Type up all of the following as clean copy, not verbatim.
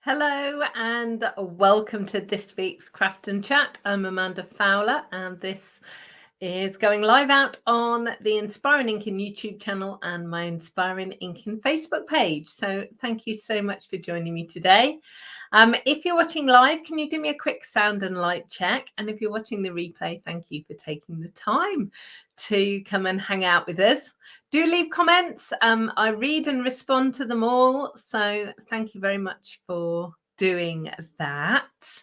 Hello and welcome to this week's Craft and Chat. I'm Amanda Fowler and this is going live out on the Inspiring Inking YouTube channel and my Inspiring Inking Facebook page. So thank you so much for joining me today. If you're watching live, can you do me a quick sound and light check? And if you're watching the replay, thank you for taking the time to come and hang out with us. Do leave comments. I read and respond to them all. So thank you very much for doing that.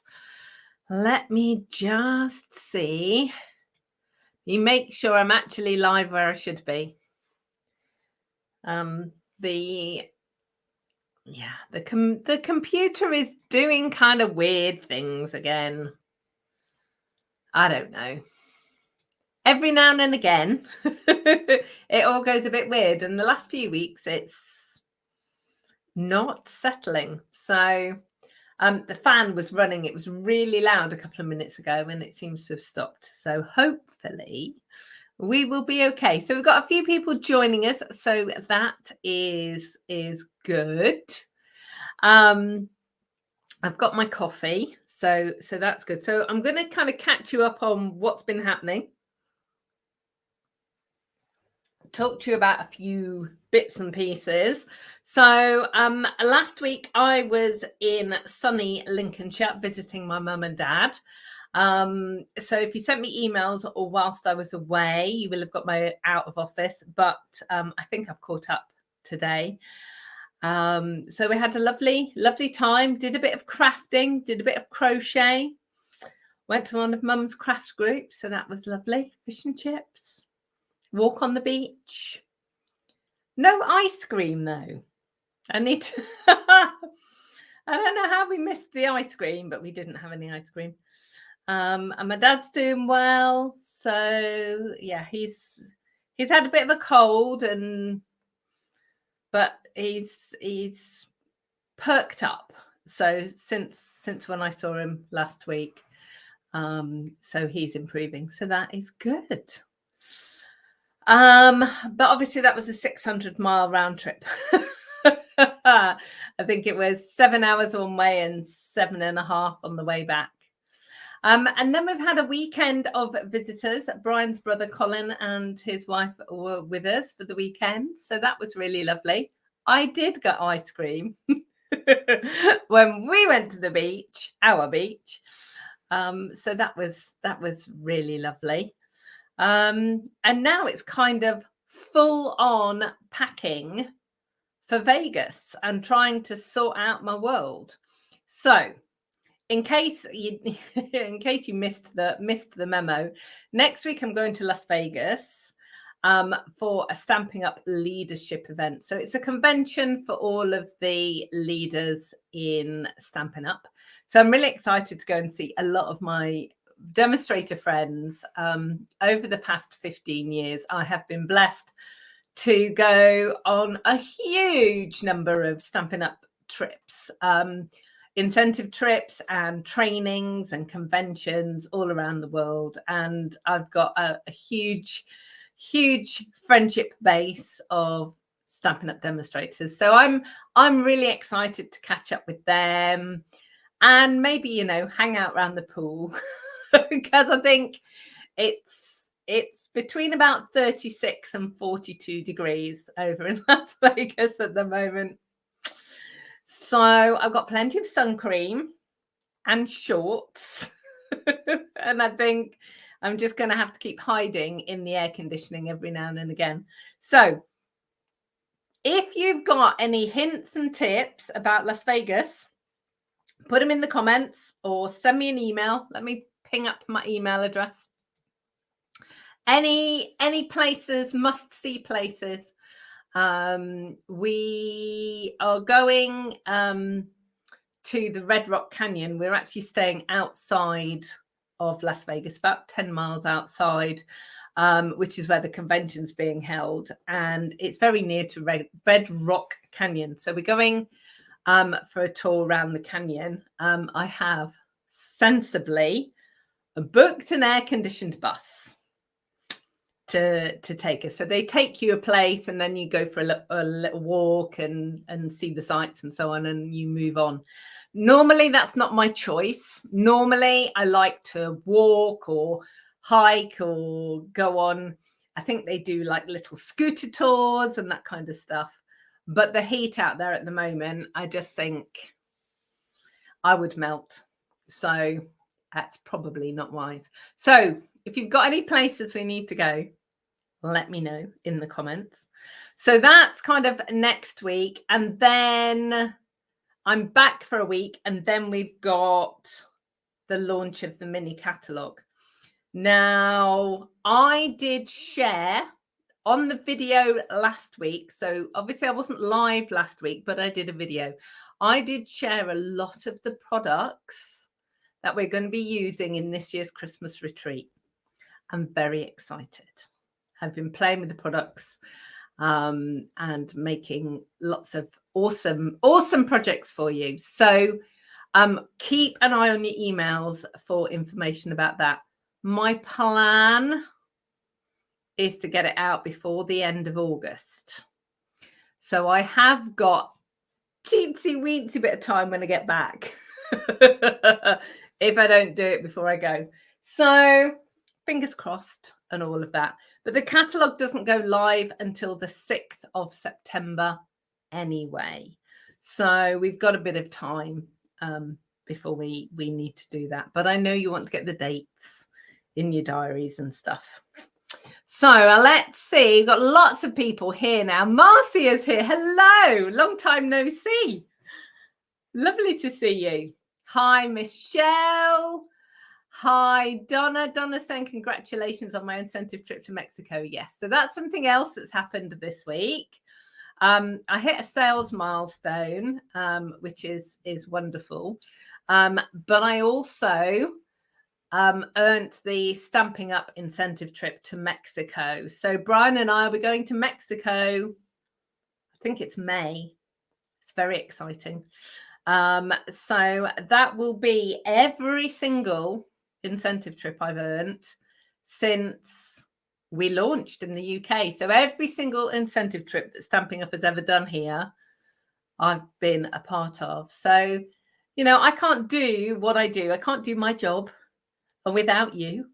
Let me just see. You make sure I'm actually live where I should be. The computer is doing kind of weird things again. I don't know. Every now and again, it all goes a bit weird. And the last few weeks, it's not settling. So the fan was running. It was really loud a couple of minutes ago, and it seems to have stopped. So hopefully we will be okay. So we've got a few people joining us. So that is good. I've got my coffee. So that's good. So I'm going to kind of catch you up on what's been happening. Talk to you about a few bits and pieces. So last week I was in sunny Lincolnshire visiting my mum and dad. So if you sent me emails or whilst I was away, you will have got my out of office, but I think I've caught up today. So we had a lovely time, did a bit of crafting, did a bit of crochet, went to one of mum's craft groups, so that was lovely. Fish and chips. Walk on the beach. No ice cream though. I need to I don't know how we missed the ice cream, but we didn't have any ice cream. And my dad's doing well. So yeah, he's had a bit of a cold but he's perked up. So since when I saw him last week. So he's improving. So that is good. But obviously that was a 600-mile round trip. I think it was 7 hours one way and 7.5 on the way back. And then we've had a weekend of visitors. Brian's brother Colin and his wife were with us for the weekend. So that was really lovely. I did get ice cream when we went to the beach, our beach. So that was really lovely. And now it's kind of full on packing for Vegas and trying to sort out my world. So in case you missed the memo, next week I'm going to Las Vegas for a Stampin' Up leadership event. So it's a convention for all of the leaders in Stampin' Up. So I'm really excited to go and see a lot of my demonstrator friends. Over the past 15 years, I have been blessed to go on a huge number of Stampin' Up trips, incentive trips and trainings and conventions all around the world. And I've got a huge friendship base of Stampin' Up demonstrators. So I'm really excited to catch up with them and maybe, hang out around the pool. Because I think it's between about 36 and 42 degrees over in Las Vegas at the moment. So I've got plenty of sun cream and shorts. And I think I'm just going to have to keep hiding in the air conditioning every now and again. So if you've got any hints and tips about Las Vegas, put them in the comments or send me an email. Let me ping up my email address. Any places, must-see places. We are going to the Red Rock Canyon. We're actually staying outside of Las Vegas, about 10 miles outside, which is where the convention's being held. And it's very near to Red Rock Canyon. So we're going for a tour around the canyon. I have sensibly booked an air-conditioned bus. to take us. So they take you a place and then you go for a little walk and see the sights and so on, and you move on. Normally, that's not my choice. Normally, I like to walk or hike or go on. I think they do like little scooter tours and that kind of stuff. But the heat out there at the moment, I just think I would melt. So that's probably not wise. So if you've got any places we need to go, let me know in the comments. So that's kind of next week. And then I'm back for a week. And then we've got the launch of the mini catalogue. Now, I did share on the video last week. So obviously I wasn't live last week, but I did a video. I did share a lot of the products that we're going to be using in this year's Christmas retreat. I'm very excited. I've been playing with the products and making lots of awesome projects for you. So keep an eye on your emails for information about that. My plan is to get it out before the end of August. So I have got teensy weensy bit of time when I get back if I don't do it before I go. So fingers crossed and all of that. But the catalogue doesn't go live until the 6th of September anyway. So we've got a bit of time before we need to do that. But I know you want to get the dates in your diaries and stuff. So let's see. We've got lots of people here now. Marcia's here. Hello. Long time no see. Lovely to see you. Hi, Michelle. Hi, Donna. Donna saying congratulations on my incentive trip to Mexico. Yes. So that's something else that's happened this week. I hit a sales milestone, which is wonderful. But I also earned the Stampin Up incentive trip to Mexico. So Brian and I will be going to Mexico. I think it's May. It's very exciting. So that will be every single incentive trip I've earned since we launched in the UK. So every single incentive trip that Stampin Up has ever done here, I've been a part of. So, you know, I can't do what I do. I can't do my job without you,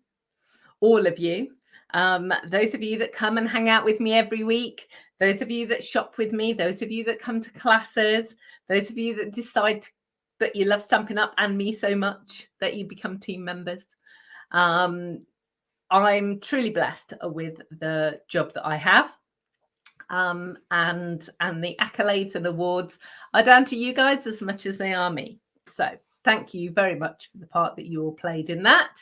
all of you. Those of you that come and hang out with me every week, those of you that shop with me, those of you that come to classes, those of you that decide that you love Stampin' Up and me so much that you become team members. I'm truly blessed with the job that I have. And the accolades and awards are down to you guys as much as they are me. So thank you very much for the part that you all played in that.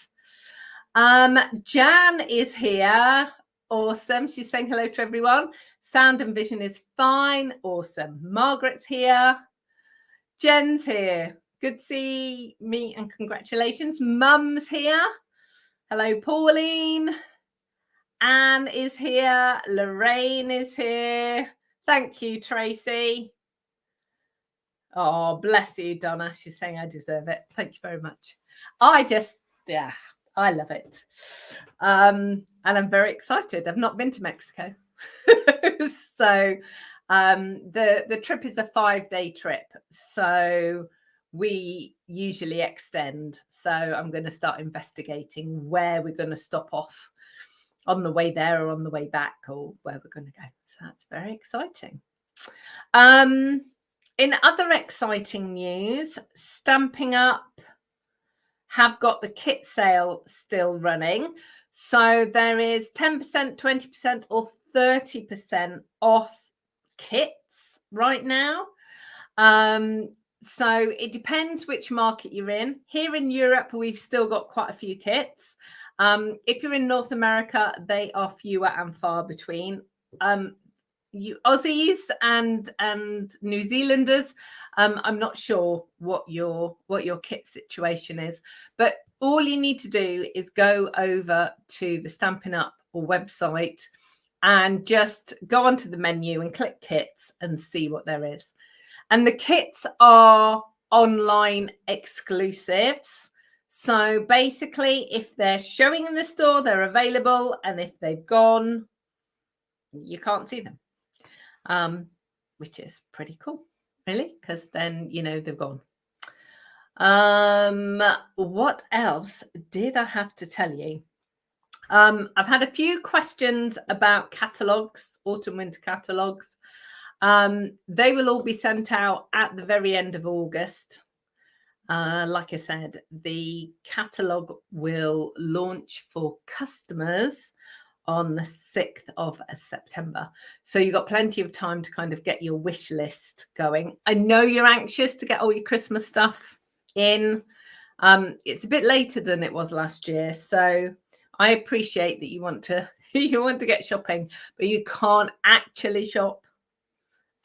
Jan is here. Awesome. She's saying hello to everyone. Sound and vision is fine. Awesome. Margaret's here. Jen's here. Good to see me and congratulations. Mum's here. Hello, Pauline. Anne is here. Lorraine is here. Thank you, Tracy. Oh, bless you, Donna. She's saying I deserve it. Thank you very much. I love it. And I'm very excited. I've not been to Mexico. So the trip is a 5-day trip. So we usually extend. So I'm going to start investigating where we're going to stop off on the way there or on the way back or where we're going to go. So that's very exciting. In other exciting news, Stampin' Up have got the kit sale still running. So there is 10%, 20% or 30% off kits right now. So it depends which market you're in. Here in Europe, we've still got quite a few kits. If you're in North America, they are fewer and far between. You Aussies and New Zealanders, I'm not sure what your kit situation is, but all you need to do is go over to the Stampin' Up or website and just go onto the menu and click kits and see what there is. And the kits are online exclusives. So basically, if they're showing in the store, they're available. And if they've gone, you can't see them, which is pretty cool, really, because then, they've gone. What else did I have to tell you? I've had a few questions about catalogues, autumn winter catalogues. They will all be sent out at the very end of August. Like I said, the catalogue will launch for customers on the 6th of September. So you've got plenty of time to kind of get your wish list going. I know you're anxious to get all your Christmas stuff in. It's a bit later than it was last year. So I appreciate that you want to get shopping, but you can't actually shop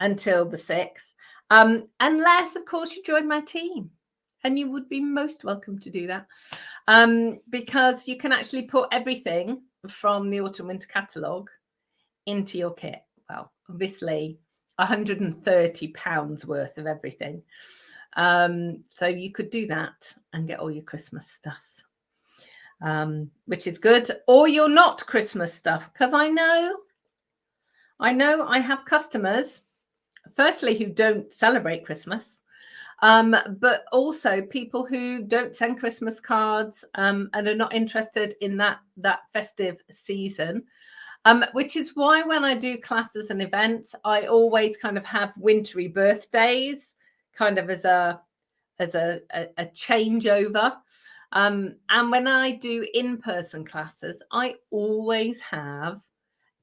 until the 6th. Unless, of course, you join my team. And you would be most welcome to do that, because you can actually put everything from the autumn winter catalogue into your kit. Well, obviously, £130 worth of everything. So you could do that and get all your Christmas stuff, which is good. Or your not Christmas stuff, because I know I have customers, firstly, who don't celebrate Christmas. But also people who don't send Christmas cards, and are not interested in that festive season, which is why when I do classes and events, I always kind of have wintry birthdays, kind of as a changeover. And when I do in-person classes, I always have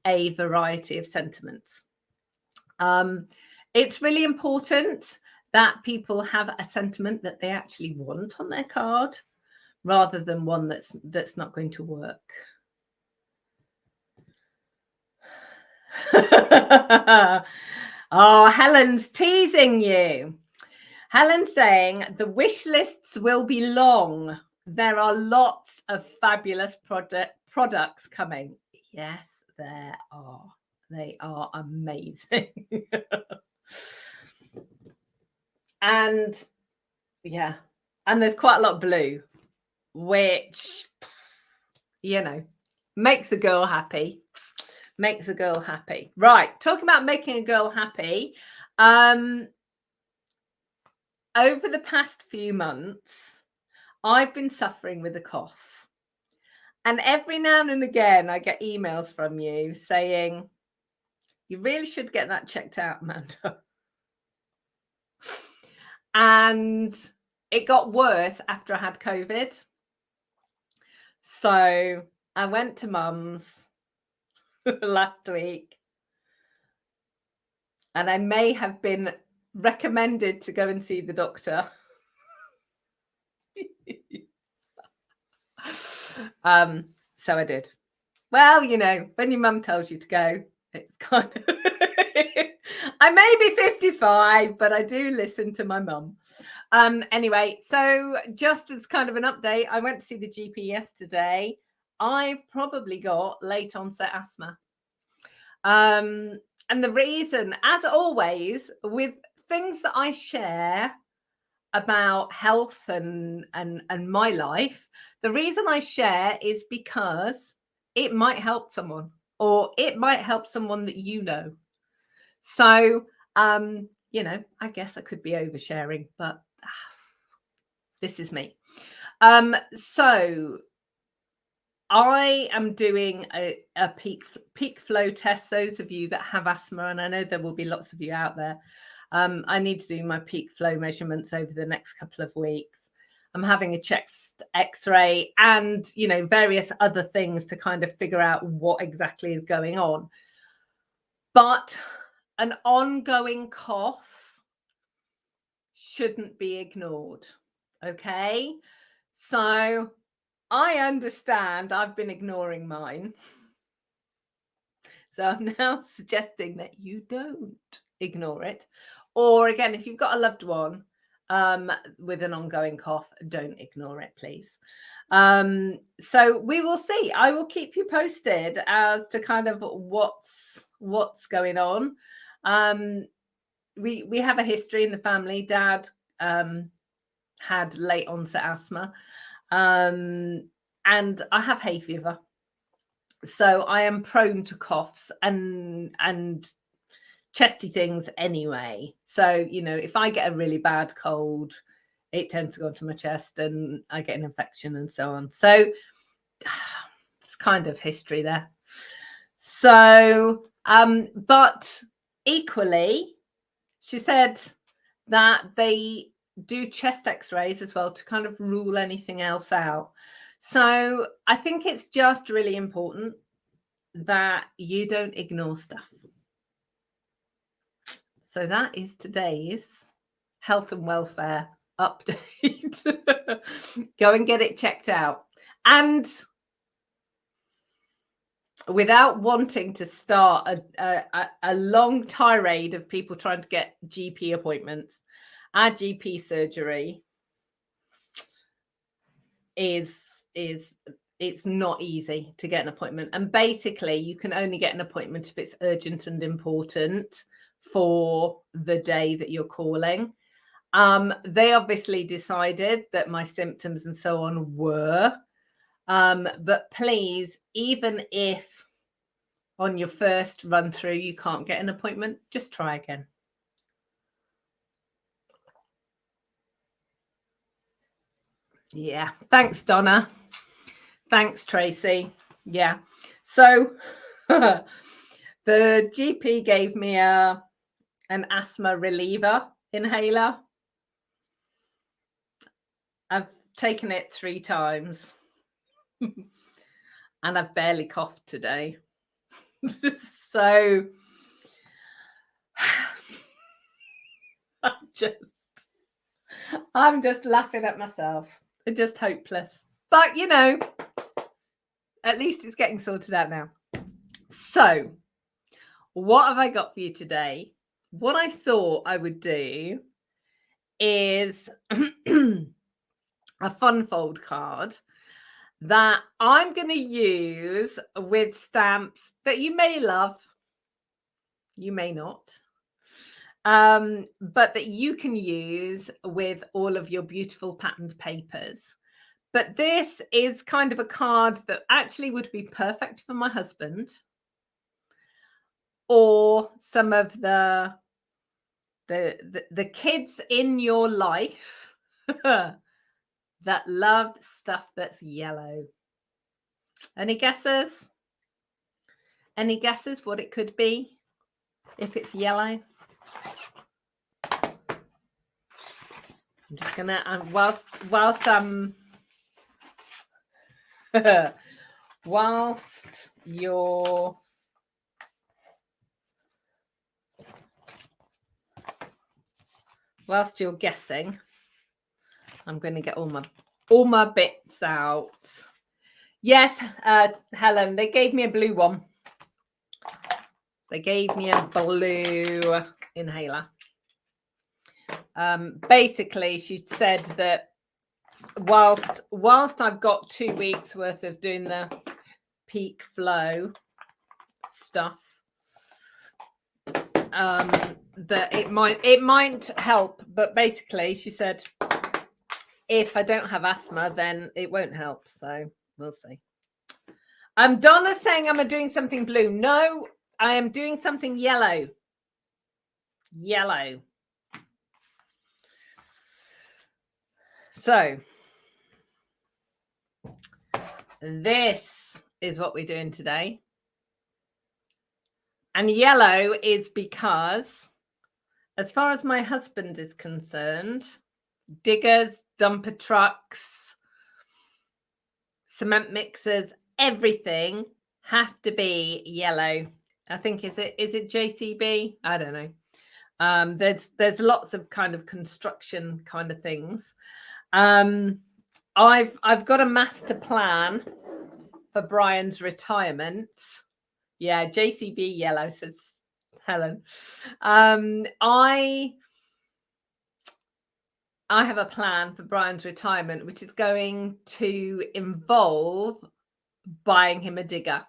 a variety of sentiments. It's really important that people have a sentiment that they actually want on their card, rather than one that's not going to work. Oh, Helen's teasing you. Helen's saying the wish lists will be long. There are lots of fabulous products coming. Yes, there are. They are amazing. And yeah, and there's quite a lot of blue, which, makes a girl happy. Makes a girl happy. Right, talking about making a girl happy. Over the past few months, I've been suffering with a cough. And every now and again, I get emails from you saying, you really should get that checked out, Amanda. And it got worse after I had COVID. So I went to Mum's last week, and I may have been recommended to go and see the doctor. So I did. Well, when your mum tells you to go, it's kind of I may be 55, but I do listen to my mum. Anyway, so just as kind of an update, I went to see the GP yesterday. I've probably got late onset asthma. And the reason, as always, with things that I share about health and my life, the reason I share is because it might help someone, or it might help someone that you know. So, I guess I could be oversharing, but this is me. So I am doing a peak flow test. Those of you that have asthma, and I know there will be lots of you out there, I need to do my peak flow measurements over the next couple of weeks. I'm having a chest x-ray and, various other things to kind of figure out what exactly is going on. But an ongoing cough shouldn't be ignored. Okay. So I understand I've been ignoring mine. So I'm now suggesting that you don't ignore it. Or again, if you've got a loved one with an ongoing cough, don't ignore it, please. So we will see. I will keep you posted as to kind of what's going on. We have a history in the family. Dad had late onset asthma. And I have hay fever. So I am prone to coughs and chesty things anyway. So, if I get a really bad cold, it tends to go into my chest and I get an infection and so on. So it's kind of history there. So, but equally, she said that they do chest x-rays as well to kind of rule anything else out. So I think it's just really important that you don't ignore stuff. So that is today's health and welfare update. Go and get it checked out. And without wanting to start a long tirade of people trying to get GP appointments, our GP surgery is it's not easy to get an appointment. And basically, you can only get an appointment if it's urgent and important for the day that you're calling. They obviously decided that my symptoms and so on were. But please, even if on your first run through you can't get an appointment, just try again. Yeah. Thanks, Donna. Thanks, Tracy. Yeah. So the GP gave me an asthma reliever inhaler. I've taken it 3 times and I've barely coughed today. So I'm just laughing at myself. It's just hopeless. But, at least it's getting sorted out now. So, what have I got for you today? What I thought I would do is a fun fold card that I'm going to use with stamps that you may love, you may not, but that you can use with all of your beautiful patterned papers. But this is kind of a card that actually would be perfect for my husband or some of the kids in your life that love stuff that's yellow. Any guesses? Any guesses what it could be if it's yellow? I'm just gonna whilst you're guessing, I'm going to get all my bits out. Yes, Helen, they gave me a blue one. They gave me a blue inhaler. Basically, she said that whilst I've got 2 weeks worth of doing the peak flow stuff, that it might help. But basically, she said if I don't have asthma, then it won't help. So we'll see. Donna's saying I'm doing something blue. No, I am doing something yellow. Yellow. So this is what we're doing today. And yellow is because, as far as my husband is concerned, diggers, dumper trucks, cement mixers, everything have to be yellow. I think is it JCB? I don't know. There's lots of kind of construction kind of things. I've got a master plan for Brian's retirement. Yeah, JCB yellow, says Helen. I have a plan for Brian's retirement, which is going to involve buying him a digger.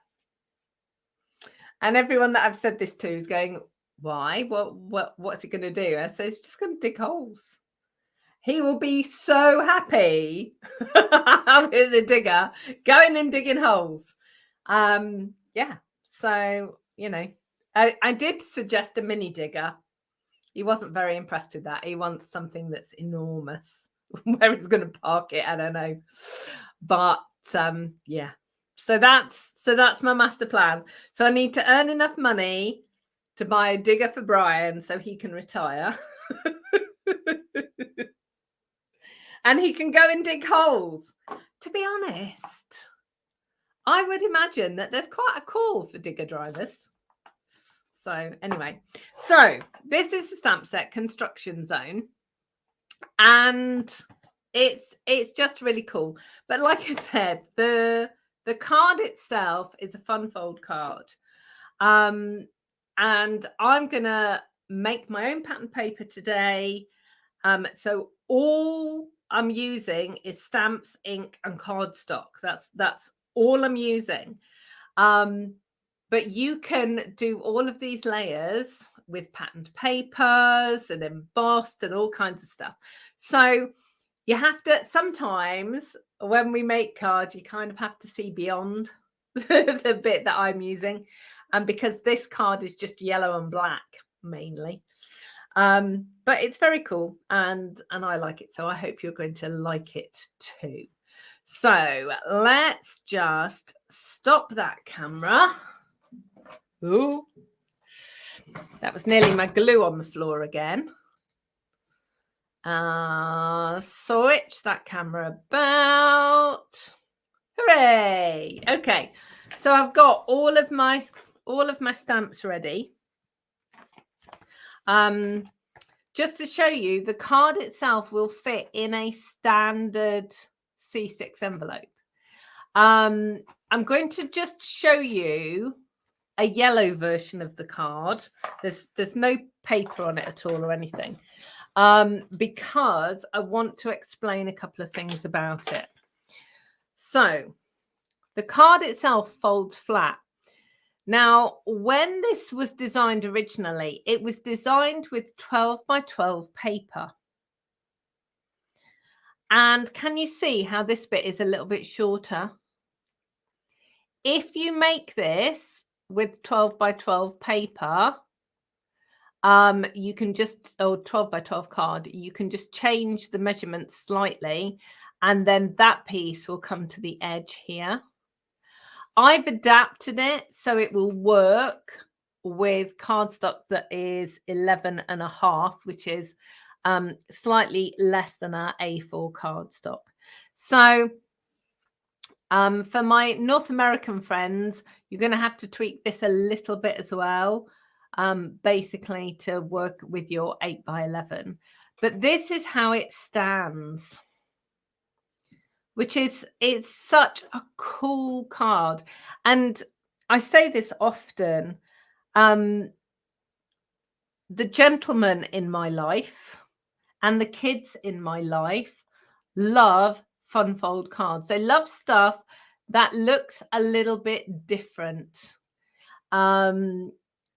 And everyone that I've said this to is going, why? What's he going to do? I said, he's just going to dig holes. He will be so happy with the digger going and digging holes. Yeah. So, you know, I did suggest a mini digger. He wasn't very impressed with that. He wants something that's enormous. Where he's going to park it, I don't know. But yeah. So that's my master plan. So I need to earn enough money to buy a digger for Brian so he can retire. And he can go and dig holes. To be honest, I would imagine that there's quite a call for digger drivers. So anyway, so this is the stamp set Construction Zone, and it's just really cool. But like I said, the card itself is a fun fold card, and I'm gonna make my own pattern paper today. So all I'm using is stamps, ink, and cardstock. That's all I'm using. But you can do all of these layers with patterned papers and embossed and all kinds of stuff. So you have to, sometimes when we make cards, you kind of have to see beyond the bit that I'm using. And because this card is just yellow and black mainly. But it's very cool and I like it. So I hope you're going to like it too. So let's just stop that camera. Ooh, that was nearly my glue on the floor again. Switch that camera about. Hooray! Okay, so I've got all of my stamps ready. Just to show you, the card itself will fit in a standard C6 envelope. I'm going to just show you a yellow version of the card. There's no paper on it at all or anything, because I want to explain a couple of things about it. So the card itself folds flat. Now, when this was designed originally, it was designed with 12 by 12 paper. And can you see how this bit is a little bit shorter? If you make this with 12 by 12 paper, you can just, 12 by 12 card, you can just change the measurements slightly, and then that piece will come to the edge here. I've adapted it so it will work with cardstock that is 11.5, which is slightly less than our A4 cardstock. So for my North American friends, you're going to have to tweak this a little bit as well, basically to work with your 8 by 11. But this is how it stands, which is, it's such a cool card. And I say this often, the gentlemen in my life and the kids in my life love fun fold cards. They love stuff that looks a little bit different. And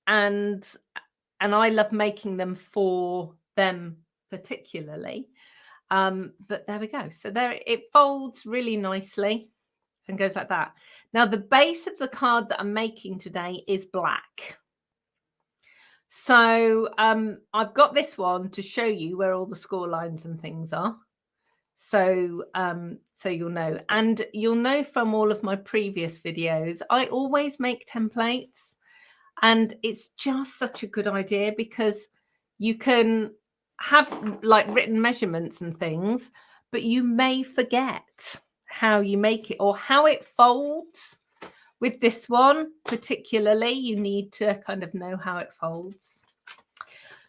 I love making them for them particularly. But there we go. So there it folds really nicely and goes like that. Now the base of the card that I'm making today is black. So I've got this one to show you where all the score lines and things are. So so you'll know, and you'll know from all of my previous videos, I always make templates, and it's just such a good idea because you can have like written measurements and things, but you may forget how you make it or how it folds. With this one particularly, you need to kind of know how it folds.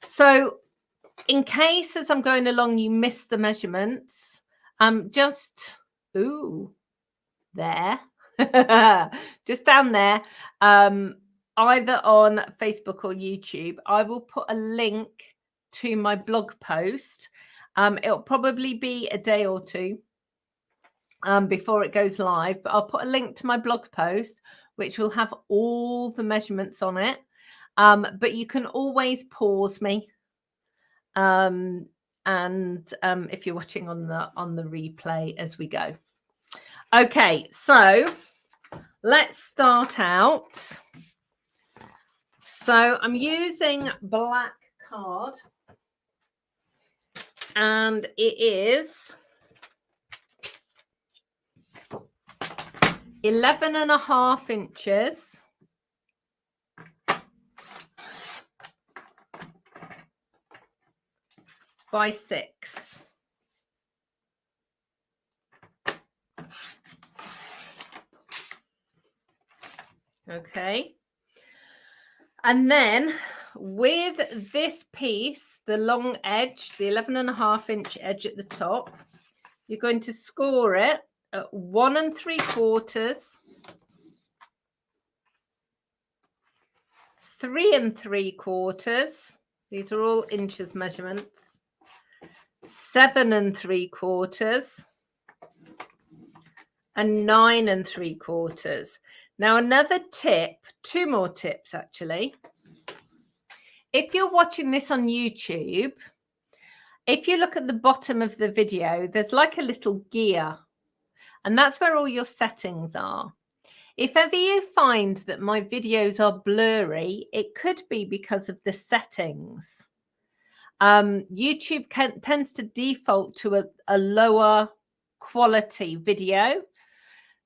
So in case as I'm going along you miss the measurements, just there just down there, either on Facebook or YouTube, I will put a link to my blog post. It'll probably be a day or two before it goes live, but I'll put a link to my blog post which will have all the measurements on it, but you can always pause me and if you're watching on the replay as we go. Okay, so let's start out. So I'm using black card, and it is 11.5 inches by 6. Okay. And then with this piece, the long edge, the 11.5 inch edge at the top, you're going to score it at 1 3/4, 3 3/4. These are all inches measurements. 7 3/4, and 9 3/4. Now, another tip, 2 more tips actually. If you're watching this on YouTube, if you look at the bottom of the video, there's like a little gear, and that's where all your settings are. If ever you find that my videos are blurry, it could be because of the settings. YouTube tends to default to a lower quality video.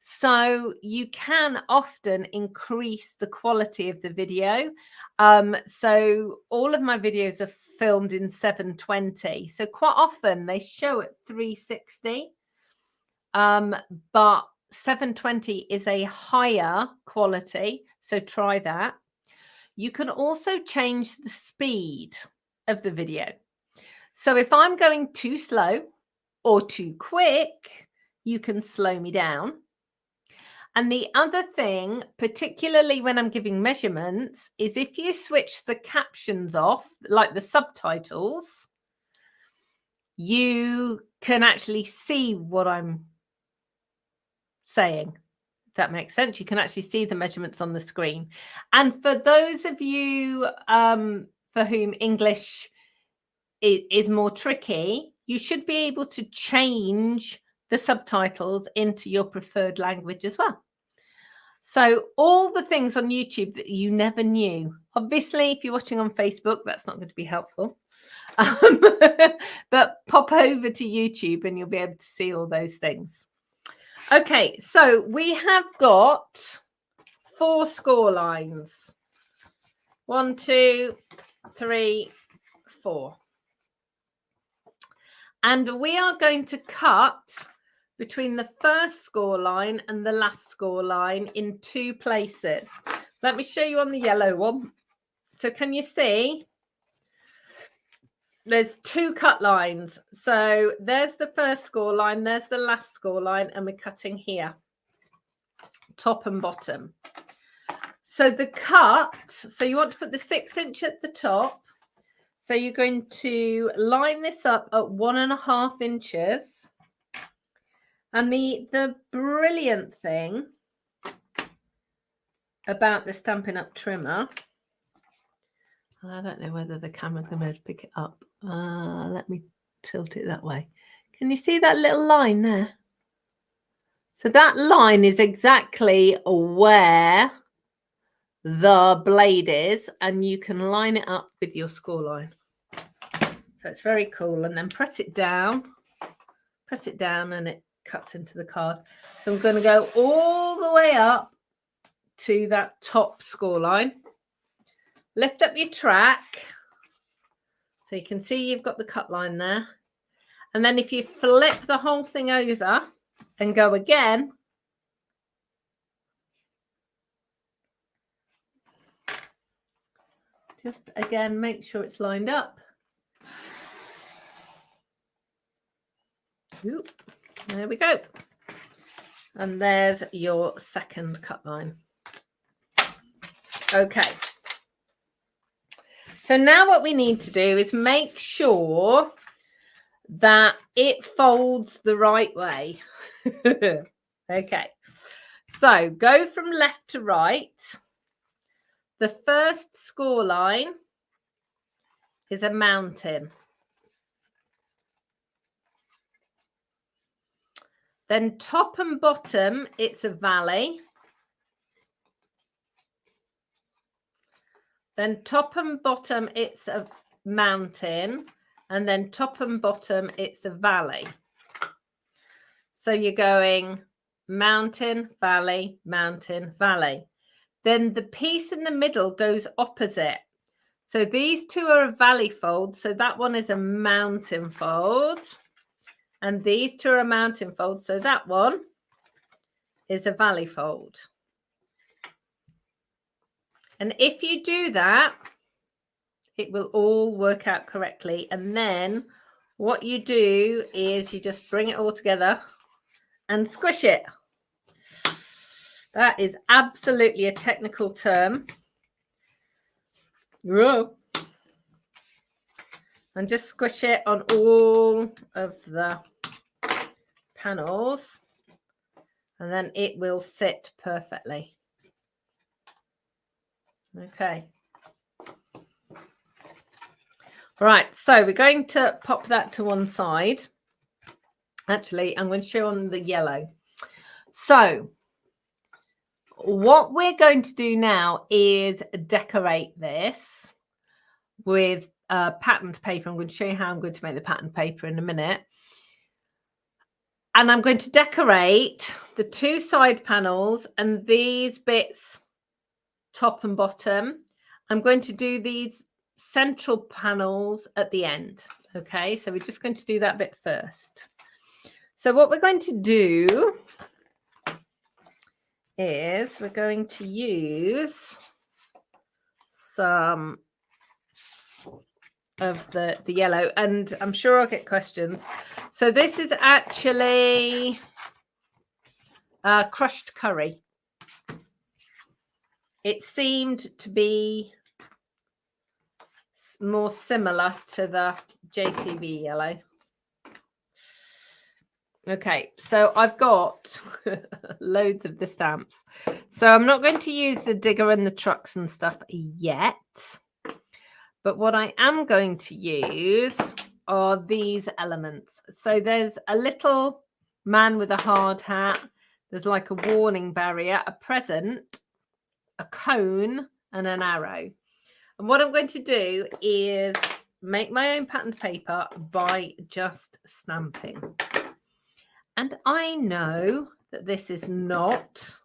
So you can often increase the quality of the video. So all of my videos are filmed in 720. So quite often they show at 360. But 720 is a higher quality. So try that. You can also change the speed of the video. So if I'm going too slow or too quick, you can slow me down. And the other thing, particularly when I'm giving measurements, is if you switch the captions off, like the subtitles, you can actually see what I'm saying. If that makes sense. You can actually see the measurements on the screen. And for those of you for whom English is more tricky, you should be able to change the subtitles into your preferred language as well. So all the things on YouTube that you never knew. Obviously, if you're watching on Facebook, that's not going to be helpful. But pop over to YouTube and you'll be able to see all those things. Okay, so we have got 4 score lines. 1, 2, 3, 4. And we are going to cut between the first score line and the last score line in 2 places. Let me show you on the yellow one. So can you see? There's 2 cut lines. So there's the first score line, there's the last score line, and we're cutting here, top and bottom. So the cut, so you want to put the 6 inch at the top. So you're going to line this up at 1.5 inches. And the brilliant thing about the Stampin' Up trimmer, I don't know whether the camera's going to be able to pick it up. Let me tilt it that way. Can you see that little line there? So that line is exactly where the blade is, and you can line it up with your score line. So it's very cool. And then press it down, and it cuts into the card. So I'm going to go all the way up to that top score line. Lift up your track so you can see you've got the cut line there. And then if you flip the whole thing over and go again, just again make sure it's lined up. Ooh, there we go. And there's your second cut line. Okay. So now what we need to do is make sure that it folds the right way. Okay. So go from left to right. The first score line is a mountain. Then top and bottom, it's a valley. Then top and bottom, it's a mountain. And then top and bottom, it's a valley. So you're going mountain, valley, mountain, valley. Then the piece in the middle goes opposite. So these two are a valley fold. So that one is a mountain fold. And these two are a mountain fold. So that one is a valley fold. And if you do that, it will all work out correctly. And then what you do is you just bring it all together and squish it. That is absolutely a technical term. Whoa. And just squish it on all of the panels. And then it will sit perfectly. Okay. Right, so we're going to pop that to one side. Actually, I'm going to show on the yellow. So what we're going to do now is decorate this with patterned paper. I'm going to show you how I'm going to make the patterned paper in a minute. And I'm going to decorate the two side panels and these bits, top and bottom. I'm going to do these central panels at the end. Okay, so we're just going to do that bit first. So what we're going to do is we're going to use some of the yellow, and I'm sure I'll get questions. So this is actually crushed curry. It seemed to be more similar to the JCB yellow. Okay, so I've got loads of the stamps. So I'm not going to use the digger and the trucks and stuff yet. But what I am going to use are these elements. So there's a little man with a hard hat. There's like a warning barrier, a present, a cone, and an arrow. And what I'm going to do is make my own patterned paper by just stamping. And I know that this is not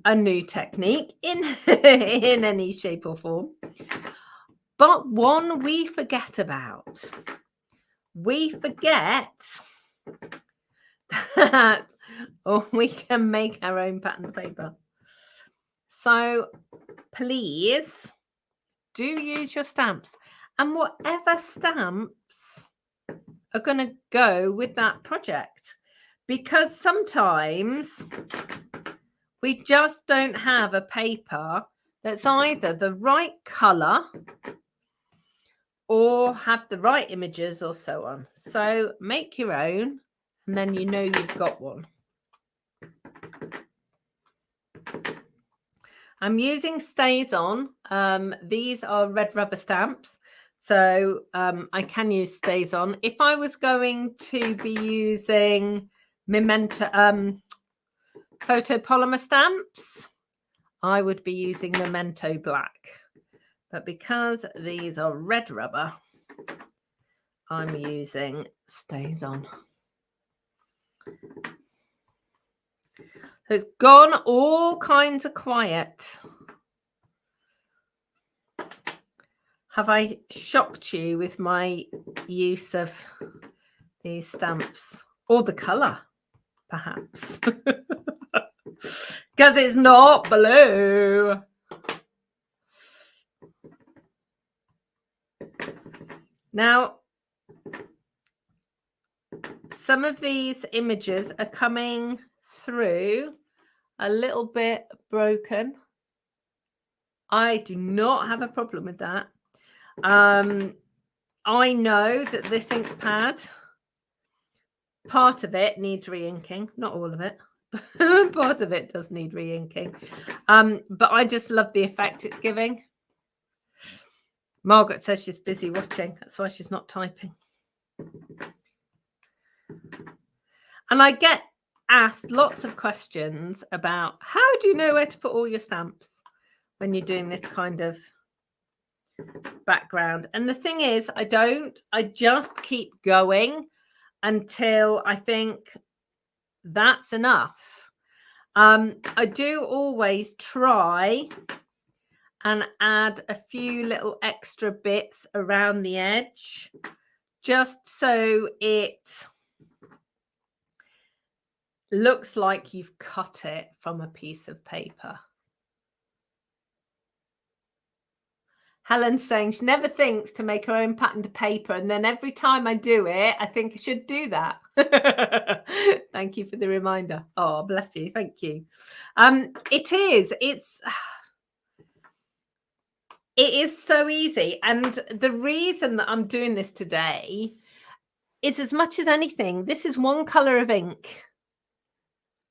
a new technique in any shape or form, but one we forget about. We forget that we can make our own patterned paper. So please do use your stamps, and whatever stamps are going to go with that project, because sometimes we just don't have a paper that's either the right color or have the right images or so on. So make your own, and then you know you've got one. I'm using Stays On. These are red rubber stamps. So I can use Stays On. If I was going to be using Memento photopolymer stamps, I would be using Memento Black. But because these are red rubber, I'm using Stays On. So it's gone all kinds of quiet. Have I shocked you with my use of these stamps? Or the colour, perhaps? Because it's not blue. Now, some of these images are coming through a little bit broken. I do not have a problem with that. I know that this ink pad, part of it needs re-inking, not all of it. Part of it does need re-inking. But I just love the effect it's giving. Margaret says she's busy watching. That's why she's not typing. And I get asked lots of questions about how do you know where to put all your stamps when you're doing this kind of background. And the thing is, I don't. I just keep going until I think that's enough. I do always try and add a few little extra bits around the edge, just so it looks like you've cut it from a piece of paper. Helen's saying she never thinks to make her own patterned paper, and then every time I do it, I think I should do that. Thank you for the reminder. Oh, bless you. Thank you. It is so easy. And the reason that I'm doing this today is, as much as anything, this is one color of ink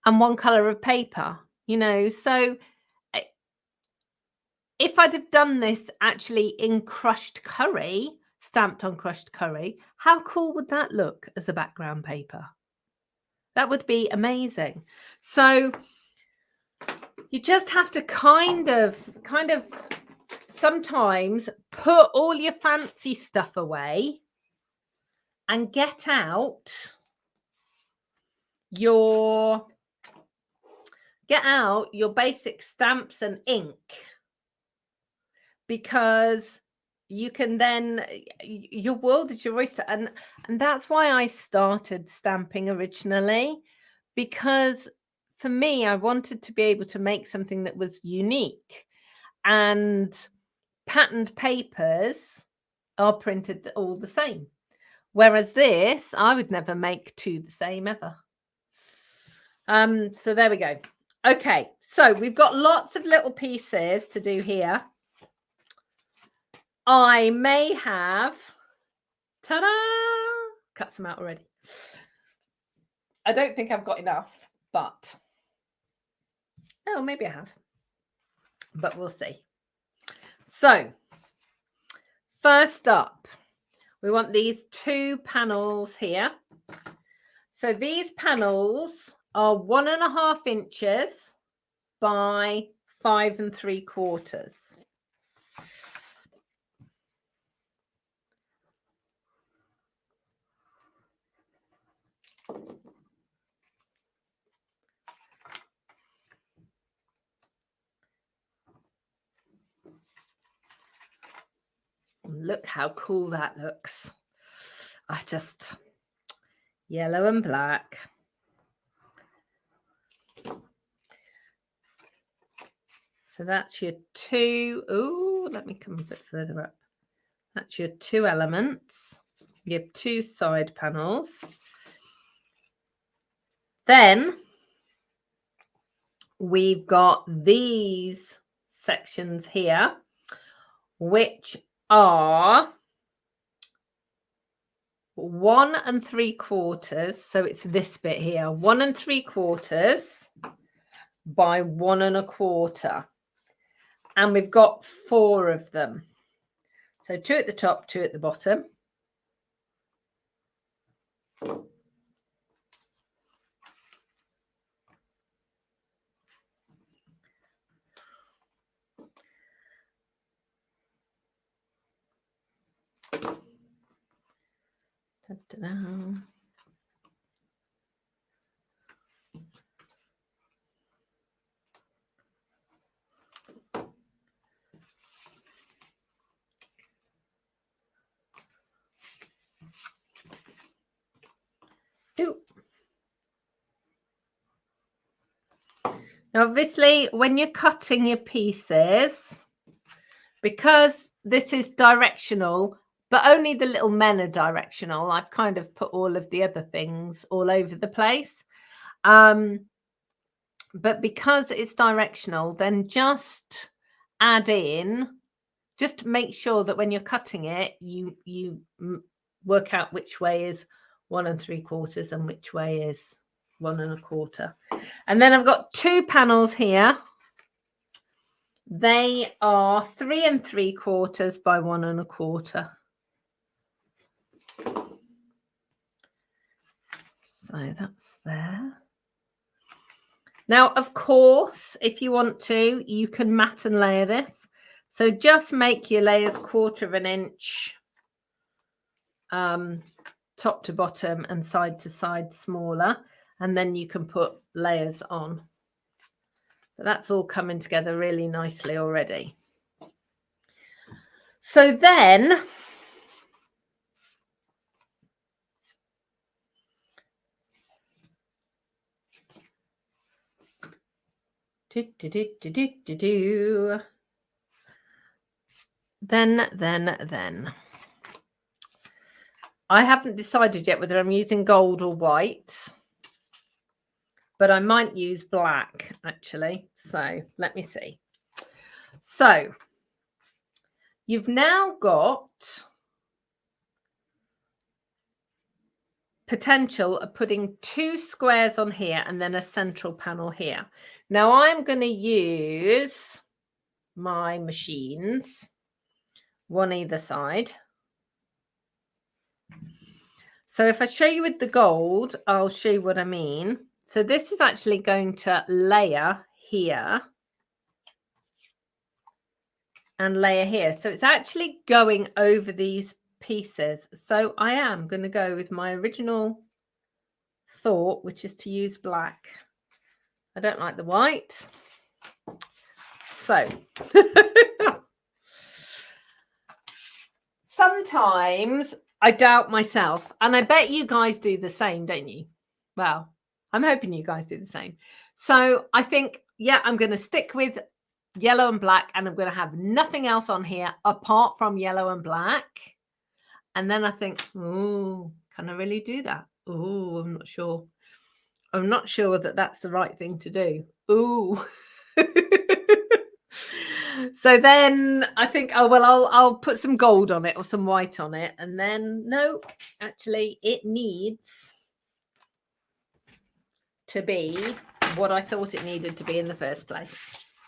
and one color of paper, so if I'd have done this actually in crushed curry, stamped on crushed curry, how cool would that look as a background paper? That would be amazing. So you just have to kind of sometimes put all your fancy stuff away and get out your basic stamps and ink, because you can then, your world is your oyster. And that's why I started stamping originally, because for me, I wanted to be able to make something that was unique, and patterned papers are printed all the same. Whereas this, I would never make two the same ever. So there we go. Okay, so we've got lots of little pieces to do here. I may have, ta-da, cut some out already. I don't think I've got enough, but, oh, maybe I have, but we'll see. So first up, we want these 2 panels here. So these panels are 1.5 inches by 5 3/4. Look how cool that looks. I just, yellow and black. So that's your 2. Oh, let me come a bit further up. That's your 2 elements. You have 2 side panels. Then we've got these sections here, which are 1 3/4. So it's this bit here, 1 3/4 by 1 1/4. And we've got 4 of them. So 2 at the top, 2 at the bottom. Da-da-da. Now, obviously, when you're cutting your pieces, because this is directional, but only the little men are directional, I've kind of put all of the other things all over the place. But because it's directional, then just add in, just make sure that when you're cutting it, you work out which way is 1 3/4 and which way is 1 1/4. And then I've got 2 panels here. They are 3 3/4 by 1 1/4. So that's there. Now, of course, if you want to, you can mat and layer this. So just make your layers 1/4 of an inch top to bottom and side to side smaller, and then you can put layers on. But that's all coming together really nicely already. So then Then I haven't decided yet whether I'm using gold or white, but I might use black actually. So let me see. So you've now got potential of putting 2 squares on here and then a central panel here. Now I'm going to use my machines, one either side. So if I show you with the gold, I'll show you what I mean. So this is actually going to layer here and layer here. So it's actually going over these pieces. So I am going to go with my original thought, which is to use black. I don't like the white. So sometimes I doubt myself, and I bet you guys do the same, don't you? Well, I'm hoping you guys do the same. So I think, yeah, I'm going to stick with yellow and black, and I'm going to have nothing else on here apart from yellow and black. And then I think, oh, can I really do that? Oh, I'm not sure. I'm not sure that that's the right thing to do. Ooh. So then I think, oh, well, I'll put some gold on it or some white on it. And then, no, actually, it needs to be what I thought it needed to be in the first place.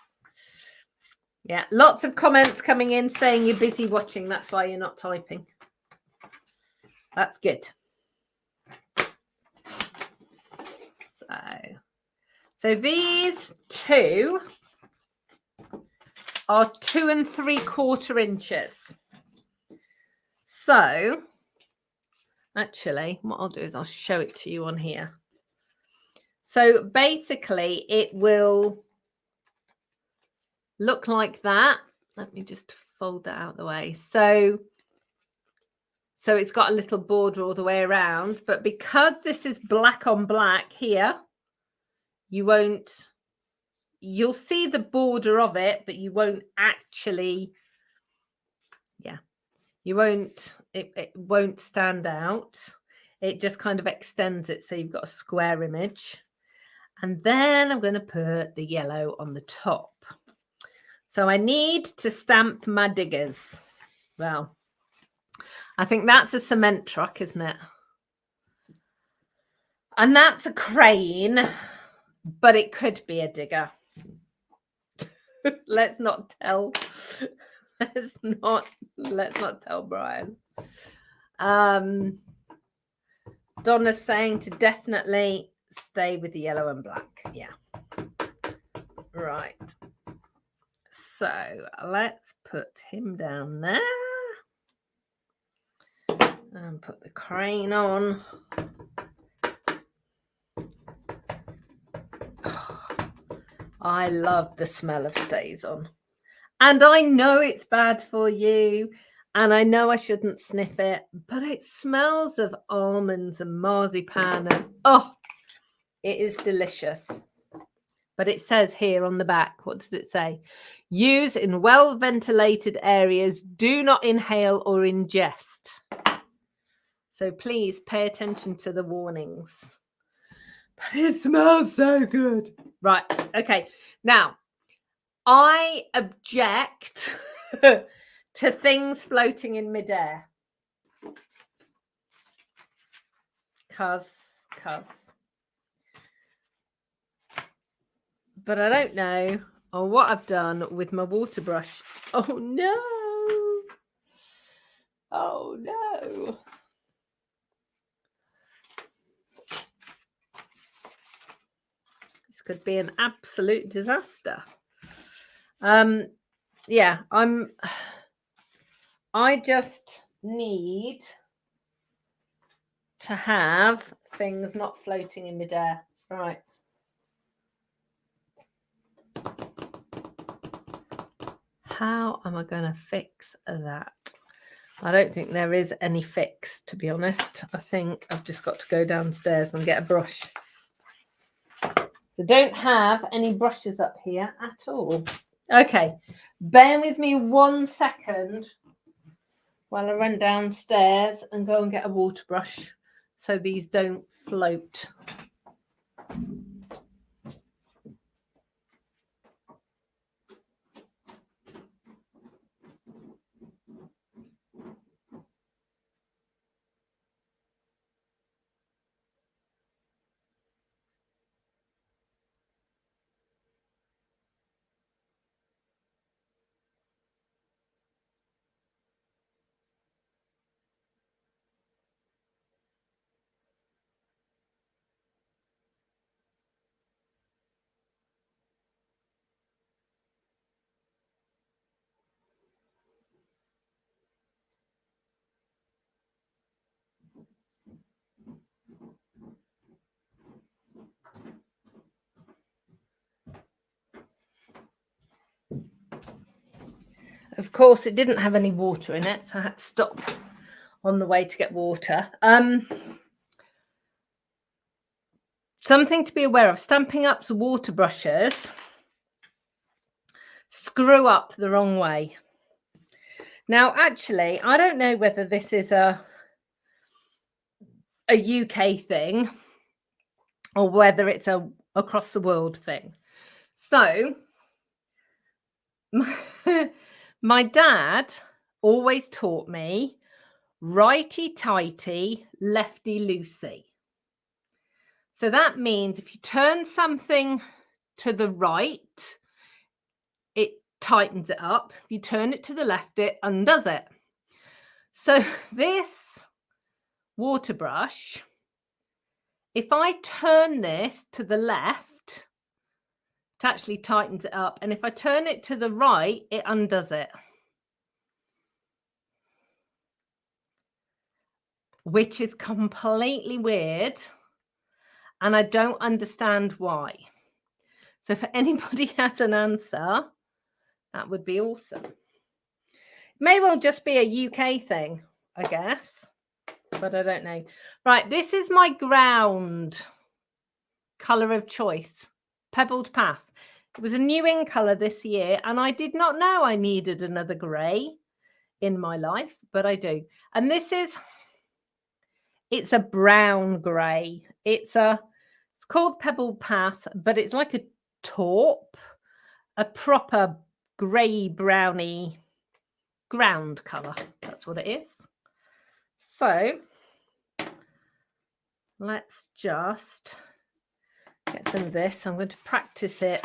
Yeah, lots of comments coming in saying you're busy watching. That's why you're not typing. That's good. So these two are 2 3/4 inches. So actually, what I'll do is I'll show it to you on here. So basically, it will look like that. Let me just fold that out of the way. So it's got a little border all the way around, but because this is black on black here, you'll see the border of it, but you won't actually, it won't stand out. It just kind of extends it. So you've got a square image. And then I'm going to put the yellow on the top. So I need to stamp my diggers. Well, I think that's a cement truck, isn't it? And that's a crane, but it could be a digger. Let's not tell. Let's not tell Brian. Donna's saying to definitely stay with the yellow and black. Yeah. Right. So let's put him down there. And put the crane on. I love the smell of Stays On. And I know it's bad for you. And I know I shouldn't sniff it. But it smells of almonds and marzipan. And oh, it is delicious. But it says here on the back, what does it say? Use in well-ventilated areas. Do not inhale or ingest. So please pay attention to the warnings. But it smells so good. Right. Okay. Now, I object to things floating in midair. Cause. But I don't know what I've done with my water brush. Oh, no. Oh, no. could be an absolute disaster. Yeah, I just need to have things not floating in midair. Right. How am I going to fix that? I don't think there is any fix, to be honest. I think I've just got to go downstairs and get a brush. So don't have any brushes up here at all. Okay, bear with me 1 second while I run downstairs and go and get a water brush so these don't float. Of course, it didn't have any water in it, so I had to stop on the way to get water. Something to be aware of, Stampin' Up's water brushes screw up the wrong way. Now, actually, I don't know whether this is a UK thing or whether it's a across the world thing. So, my dad always taught me righty-tighty, lefty-loosey. So that means if you turn something to the right, it tightens it up. If you turn it to the left, it undoes it. So this water brush, if I turn this to the left, it actually tightens it up. And if I turn it to the right, it undoes it. Which is completely weird. And I don't understand why. So if anybody has an answer, that would be awesome. May well just be a UK thing, I guess. But I don't know. Right, this is my ground colour of choice. Pebbled Pass. It was a new in colour this year, and I did not know I needed another grey in my life, but I do. And this is, it's a brown grey. It's called Pebbled Pass, but it's like a taupe, a proper grey browny ground colour. That's what it is. So let's just get some of this. I'm going to practice it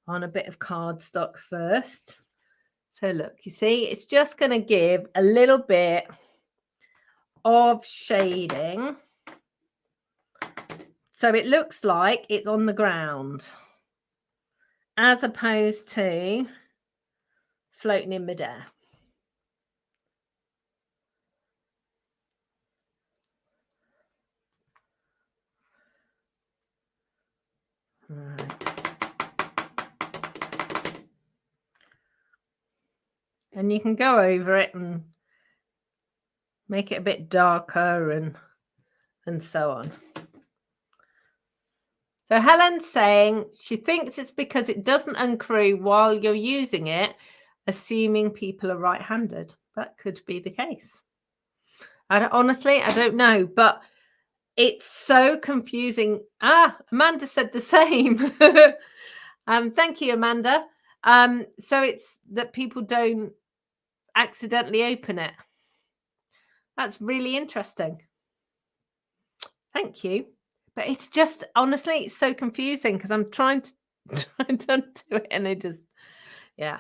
on a bit of cardstock first. So look, you see, it's just going to give a little bit of shading. So it looks like it's on the ground as opposed to floating in midair. Right. And you can go over it and make it a bit darker and so on. So Helen's saying she thinks it's because it doesn't uncrew while you're using it, assuming people are right-handed. That could be the case. Honestly, I don't know, but it's so confusing. Amanda said the same. Thank you, Amanda. So it's that people don't accidentally open it. That's really interesting. Thank you. But it's just, honestly, it's so confusing because I'm trying to undo it and it just, yeah.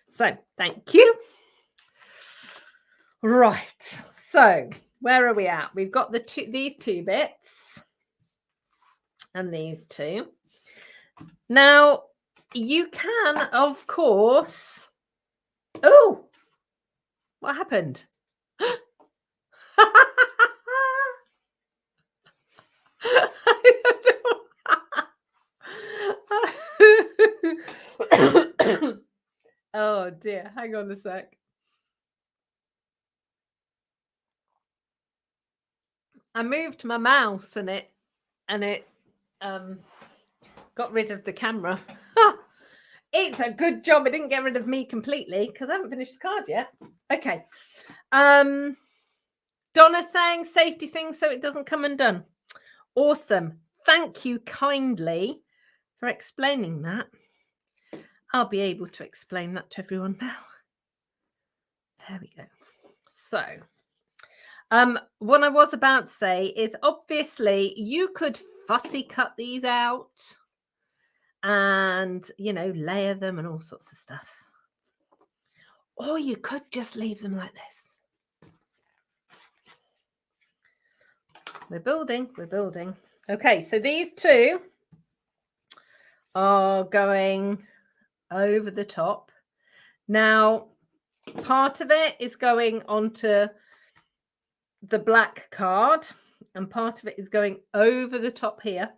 So thank you. Right. So where are we at? We've got these two bits. and these two. Now, you can, of course... Oh! What happened? Oh dear, hang on a sec. I moved my mouse and it got rid of the camera. It's a good job it didn't get rid of me completely because I haven't finished the card yet. Okay. Donna's saying safety things so it doesn't come undone. Awesome. Thank you kindly for explaining that. I'll be able to explain that to everyone now. There we go. So, what I was about to say is obviously you could fussy cut these out and, you know, layer them and all sorts of stuff. Or you could just leave them like this. We're building. Okay, so these two are going over the top. Now, part of it is going onto the black card and part of it is going over the top here.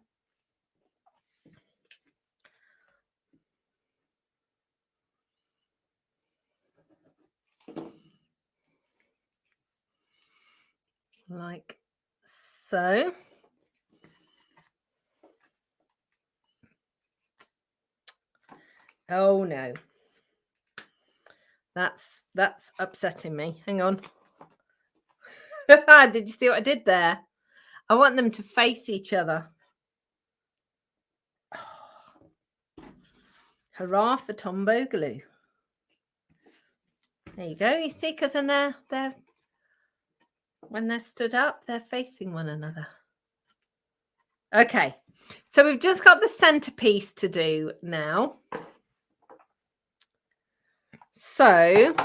Like so. Oh no. That's upsetting me. Hang on. Did you see what I did there? I want them to face each other. Oh. Hurrah for Tom Bogaloo. There you go. You see, because then they're when they're stood up, they're facing one another. Okay, so we've just got the centerpiece to do now. So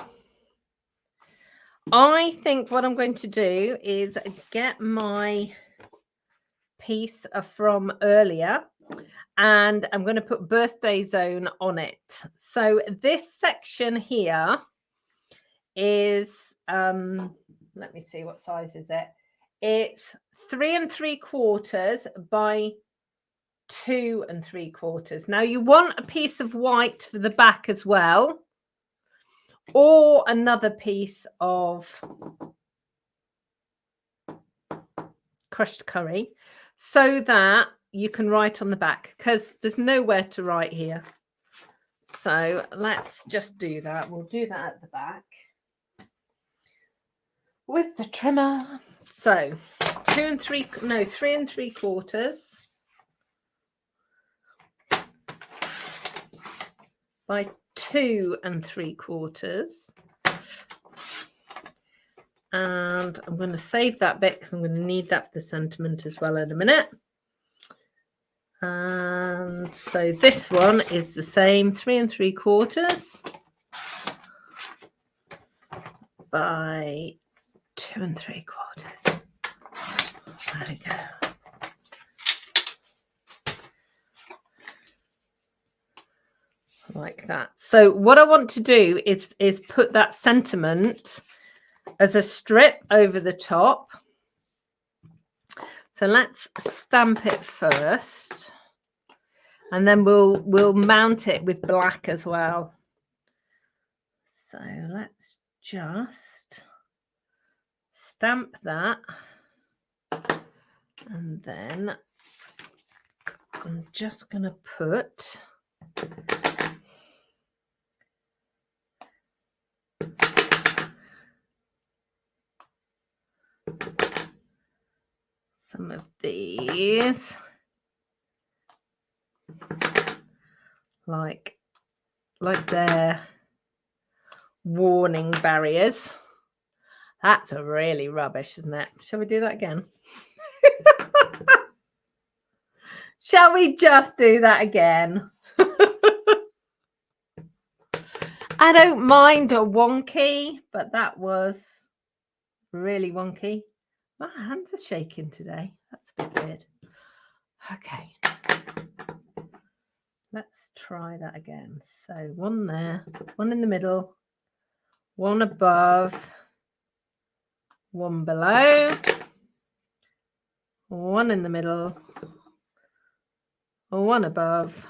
I think what I'm going to do is get my piece from earlier and I'm going to put birthday zone on it. So this section here is, let me see, what size is it? It's 3 3/4 by 2 3/4. Now you want a piece of white for the back as well, or another piece of crushed curry so that you can write on the back, because there's nowhere to write here. So let's just do that. We'll do that at the back with the trimmer. So 3 3/4 by 2 3/4. And I'm going to save that bit because I'm going to need that for the sentiment as well in a minute. And so this one is the same, 3 3/4 by 2 3/4. There we go. Like that. So what I want to do is put that sentiment as a strip over the top. So let's stamp it first, and then we'll mount it with black as well. So let's just stamp that, and then I'm just going to put some of these like they're warning barriers. That's a really rubbish, isn't it? Shall we do that again? Shall we just do that again? I don't mind a wonky, but that was really wonky. My hands are shaking today. That's a bit weird. Okay. Let's try that again. So one there, one in the middle, one above, one below, one in the middle, one above,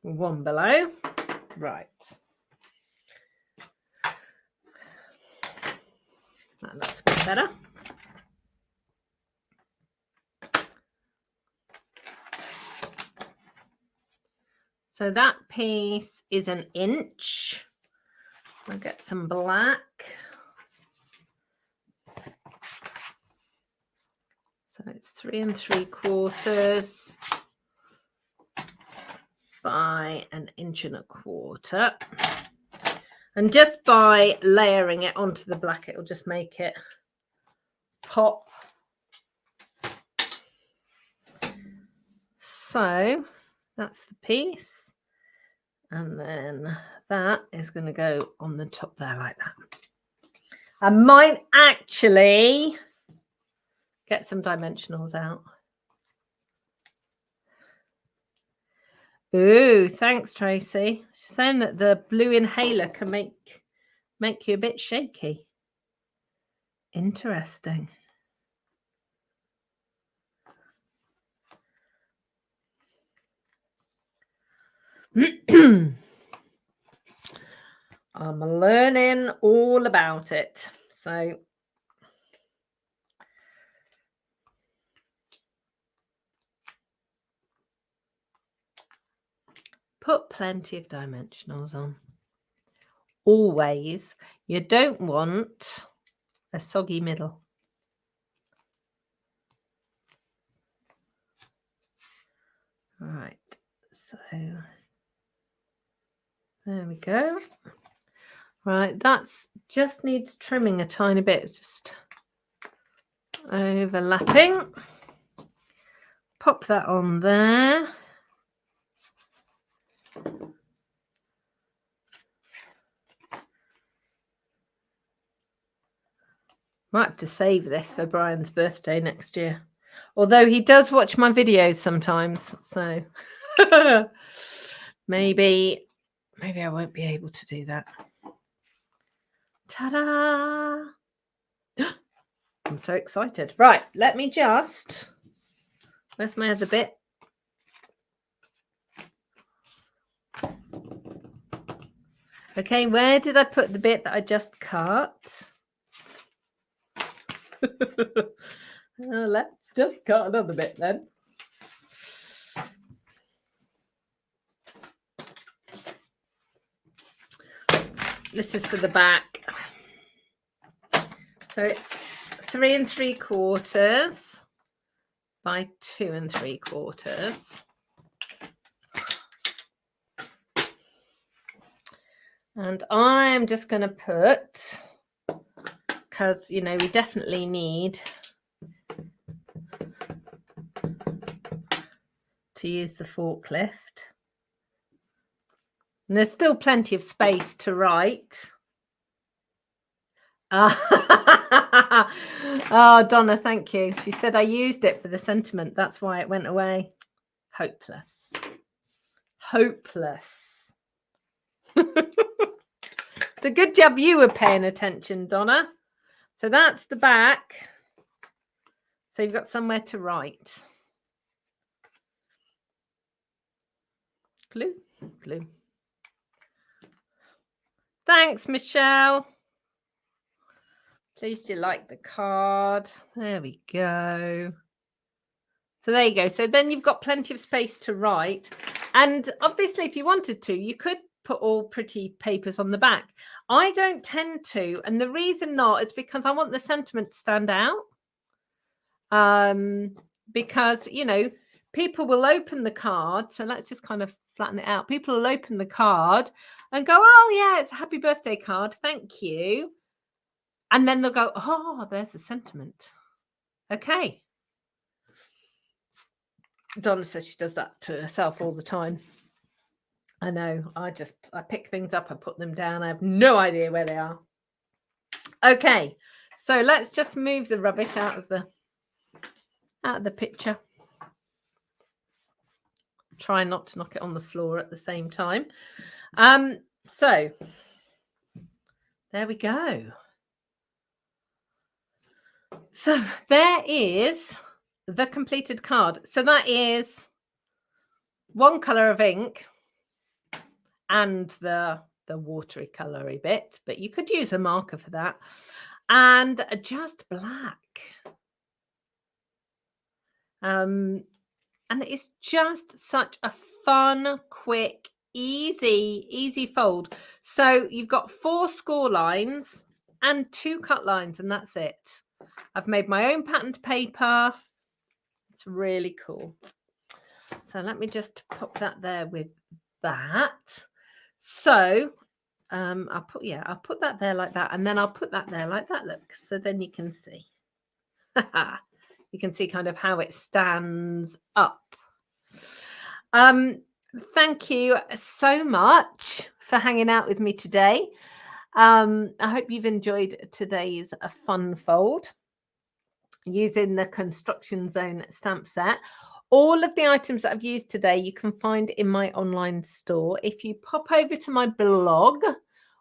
one below. Right. That's a bit better. So that piece is 1 inch. I'll get some black. So it's 3 3/4 by 1 1.25 inches. And just by layering it onto the black, it'll just make it pop. So that's the piece. And then that is going to go on the top there like that. I might actually get some dimensionals out. Ooh, thanks, Tracy. She's saying that the blue inhaler can make you a bit shaky. Interesting. I'm learning all about it. So put plenty of dimensionals on. Always. You don't want a soggy middle. All right. So there we go. Right, that's just needs trimming a tiny bit, just overlapping. Pop that on there. Might have to save this for Brian's birthday next year. Although he does watch my videos sometimes, so maybe I won't be able to do that. Ta-da! I'm so excited. Right, let me just... Where's my other bit? Okay, where did I put the bit that I just cut? Let's just cut another bit then. This is for the back. So it's 3 3/4 by 2 3/4. And I'm just going to put, because, you know, we definitely need to use the forklift. And there's still plenty of space to write. Oh, Donna, thank you. She said I used it for the sentiment. That's why it went away. Hopeless. Hopeless. It's a good job you were paying attention, Donna. So that's the back. So you've got somewhere to write. Glue, glue. Thanks, Michelle. Pleased you like the card. There we go. So there you go. So then you've got plenty of space to write. And obviously, if you wanted to, you could put all pretty papers on the back. I don't tend to. And the reason not is because I want the sentiment to stand out. Because, you know, people will open the card. So let's just kind of flatten it out. People will open the card and go, oh, yeah, it's a happy birthday card. Thank you. And then they'll go, oh, there's a sentiment. Okay. Donna says she does that to herself all the time. I know. I pick things up, I put them down. I have no idea where they are. Okay. So let's just move the rubbish out of the out of the picture. Try not to knock it on the floor at the same time. So there we go. So there is the completed card. So that is one colour of ink and the watery colory bit, but you could use a marker for that, and just black. And it's just such a fun, quick, easy fold. So you've got 4 score lines and 2 cut lines, and that's it. I've made my own patterned paper. It's really cool. So let me just pop that there with that. So I'll put that there like that, and then I'll put that there like that. Look, so then you can see. You can see kind of how it stands up. Thank you so much for hanging out with me today. I hope you've enjoyed today's fun fold using the Construction Zone stamp set. All of the items that I've used today you can find in my online store. If you pop over to my blog,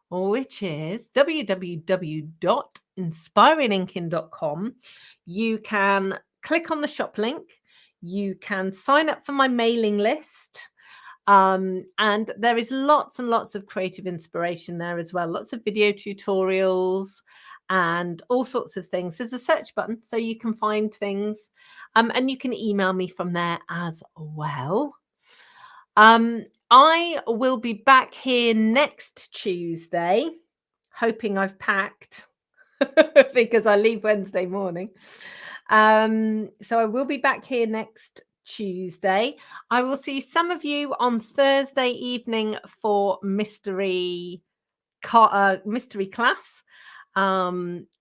which is www.inspiringinking.com, you can click on the shop link. You can sign up for my mailing list. And there is lots and lots of creative inspiration there as well. Lots of video tutorials and all sorts of things. There's a search button so you can find things, and you can email me from there as well. I will be back here next Tuesday, hoping I've packed because I leave Wednesday morning. So I will be back here next Tuesday. I will see some of you on Thursday evening for mystery class,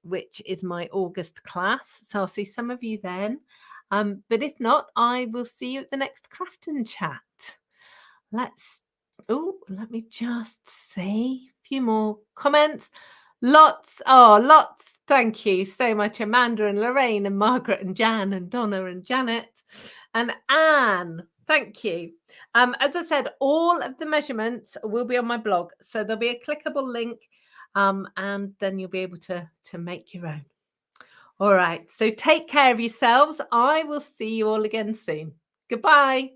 which is my August class. So I'll see some of you then. But if not, I will see you at the next Craft and Chat. Let me just see a few more comments. Lots. Thank you so much, Amanda and Lorraine and Margaret and Jan and Donna and Janet and Anne. Thank you. As I said, all of the measurements will be on my blog. So there'll be a clickable link, and then you'll be able to make your own. All right. So take care of yourselves. I will see you all again soon. Goodbye.